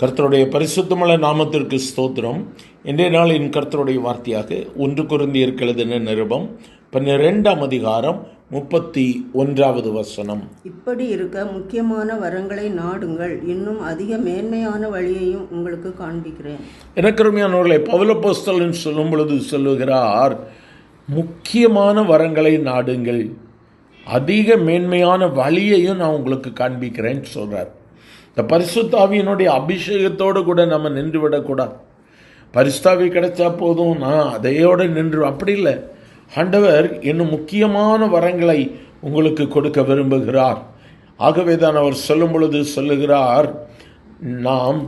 கர்த்தருடைய பரிசுத்தமுள்ள நாமத்திற்கு ஸ்தோத்திரம். இன்றைய நாளின் கர்த்தருடைய வார்த்தையாக 1 கொரிந்தியர் எழுதின நிருபம் 12ஆம் அதிகாரம் 31வது வசனம். இப்படி இருக்க முக்கியமான வரங்களை நாடுங்கள், இன்னும் அதிக மேன்மையான வழியையும் உங்களுக்கு காண்பிக்கிறேன். எனக்கருமையானவர்களை, பவுல் அப்போஸ்தலன் சொல்லும் பொழுது சொல்லுகிறார், முக்கியமான வரங்களை நாடுங்கள், அதிக மேன்மையான வழியையும் நான் உங்களுக்கு காண்பிக்கிறேன்னு சொல்றார். இந்த பரிசுத்த ஆவியினுடைய அபிஷேகத்தோடு கூட நம்ம நின்று விடக்கூடாது. பரிசுத்தாவி கிடைச்சா போதும், நான் அதையோடு நின்று, அப்படி இல்லை. ஆண்டவர் இன்னும் முக்கியமான வரங்களை உங்களுக்கு கொடுக்க விரும்புகிறார். ஆகவே தான் அவர் சொல்லும் பொழுது சொல்லுகிறார், நாம்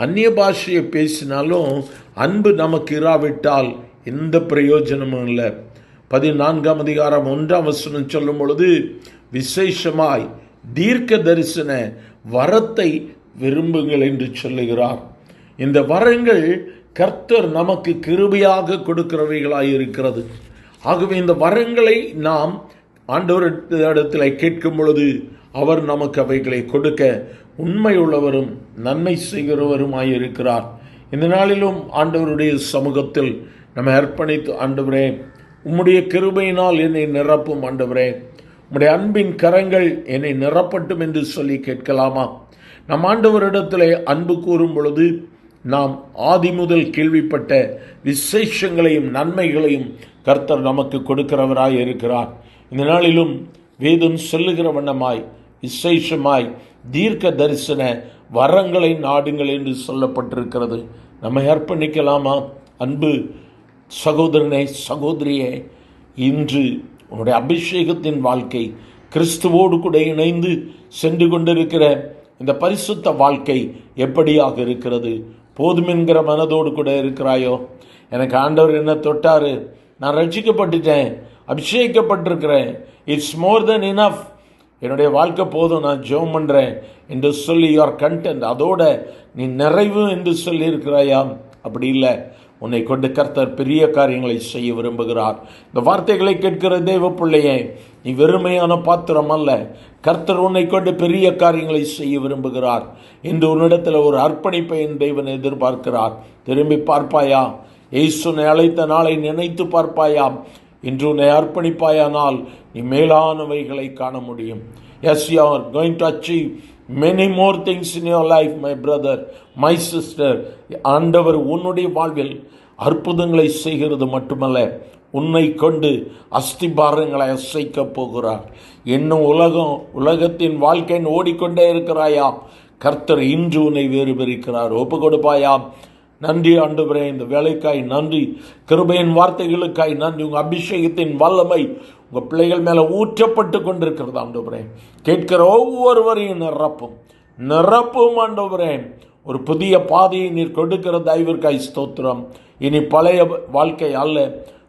அந்நிய பாஷையை பேசினாலும் அன்பு நமக்கு இராவிட்டால் எந்த பிரயோஜனமும் இல்லை. 14ஆம் அதிகாரம் 1ஆம் வசனம் சொல்லும் பொழுது, விசேஷமாய் தீர்க்க தரிசன வரத்தை விரும்புங்கள் என்று சொல்லுகிறார். இந்த வரங்கள் கர்த்தர் நமக்கு கிருபையாக கொடுக்கிறவைகளாய் இருக்கிறது. ஆகவே இந்த வரங்களை நாம் ஆண்டவரிடத்தில் கேட்கும் பொழுது அவர் நமக்கு அவைகளை கொடுக்க உண்மை உள்ளவரும் நன்மை செய்கிறவருமாய் இருக்கிறார். இந்த நாளிலும் ஆண்டவருடைய சமூகத்தில் நம்ம அர்ப்பணித்து, ஆண்டவரே உம்முடைய கிருபையினால் என்னை நிரப்பும், ஆண்டவரே உம்முடைய அன்பின் கரங்கள் என்னை நிரப்பட்டும் என்று சொல்லி கேட்கலாமா? நம் ஆண்டவரிடத்தில் அன்பு கூறும் பொழுது நாம் ஆதி முதல் கேள்விப்பட்ட விசேஷங்களையும் நன்மைகளையும் கர்த்தர் நமக்கு கொடுக்கிறவராய் இருக்கிறார். இந்த நாளிலும் வேதம் சொல்லுகிற வண்ணமாய் விசேஷமாய் தீர்க்க தரிசன வரங்களை நாடுங்கள் என்று சொல்லப்பட்டிருக்கிறது. நம்மை அர்ப்பணிக்கலாமா? அன்பு சகோதரனே, சகோதரியே, இன்று உன்னுடைய அபிஷேகத்தின் வாழ்க்கை, கிறிஸ்துவோடு கூட இணைந்து சென்று கொண்டிருக்கிற இந்த பரிசுத்த வாழ்க்கை எப்படியாக இருக்கிறது? போதும் என்கிற மனதோடு கூட இருக்கிறாயோ? எனக்கு ஆண்டவர் என்ன தொட்டாரு, நான் ரட்சிக்கப்பட்டுட்டேன், அபிஷேகிக்கப்பட்டிருக்கிறேன், இட்ஸ் மோர் தென் இனஃப், என்னுடைய வாழ்க்கை போதும், நான் ஜெபம் பண்ணுறேன் என்று சொல்லி யுவர் கண்டென்ட், அதோட நீ நிறைவு என்று சொல்லி இருக்கிறாயா? அப்படி இல்லை. உன்னை கொண்டு கர்த்தர் பெரிய காரியங்களை செய்ய விரும்புகிறார். இந்த வார்த்தைகளை கேட்கிற தேவ பிள்ளையே, நீ வெறுமையான பாத்திரம் அல்ல. கர்த்தர் உன்னை கொண்டு பெரிய காரியங்களை செய்ய விரும்புகிறார். இன்று உன்னிடத்தில் ஒரு அர்ப்பணிப்பை என் தேவன் எதிர்பார்க்கிறார். திரும்பி பார்ப்பாயா? இயேசு உன்னை அழைத்த நாளை நினைத்து பார்ப்பாயா? இன்று உன்னை அர்ப்பணிப்பாயானால் நீ மேலானவைகளை காண முடியும். Yes, you are going to achieve many more things in your life, my brother, my sister. ஆண்டவர் உன்னுடைய வாழ்வில் அற்புதங்களை செய்கிறது மட்டுமல்ல, உன்னை கொண்டு அஸ்திபாரங்களை அசைக்க போகிறார். இன்னும் உலகத்தின் வாழ்க்கையின் ஓடிக்கொண்டே இருக்கிறாயா? கர்த்தர் இன்று உன்னை வேறு பிரிக்கிறார். ஒப்பு கொடுப்பாயா? நன்றி ஆண்டவரே, இந்த வேலைக்காய் நன்றி, கிருபையின் வார்த்தைகளுக்காய் நன்றி. உங்கள் அபிஷேகத்தின் வல்லமை உங்கள் பிள்ளைகள் மேலே ஊற்றப்பட்டு கொண்டிருக்கிறது ஆண்டவரே. கேட்கிற ஒவ்வொருவரையும் நிரப்பும் ஆண்டவரே. ஒரு புதிய பாதையை நீர் கொடுக்கிற தயவிற்காய் ஸ்தோத்திரம். இனி பழைய வாழ்க்கை அல்ல,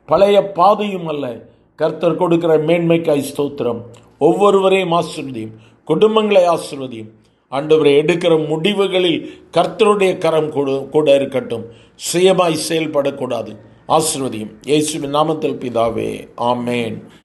பழைய பாதையும் அல்ல, கர்த்தர் கொடுக்கிற மேன்மைக்காய் ஸ்தோத்திரம். ஒவ்வொருவரையும் ஆசீர்வதியும், குடும்பங்களை ஆசீர்வதியும் ஆண்டவரை. எடுக்கிற முடிவுகளில் கர்த்தருடைய கரம் கூட இருக்கட்டும், சுயமாய் செயல்படக்கூடாது. ஆசீர்வதியும். இயேசுவின் நாமத்தில் பிதாவே, ஆமேன்.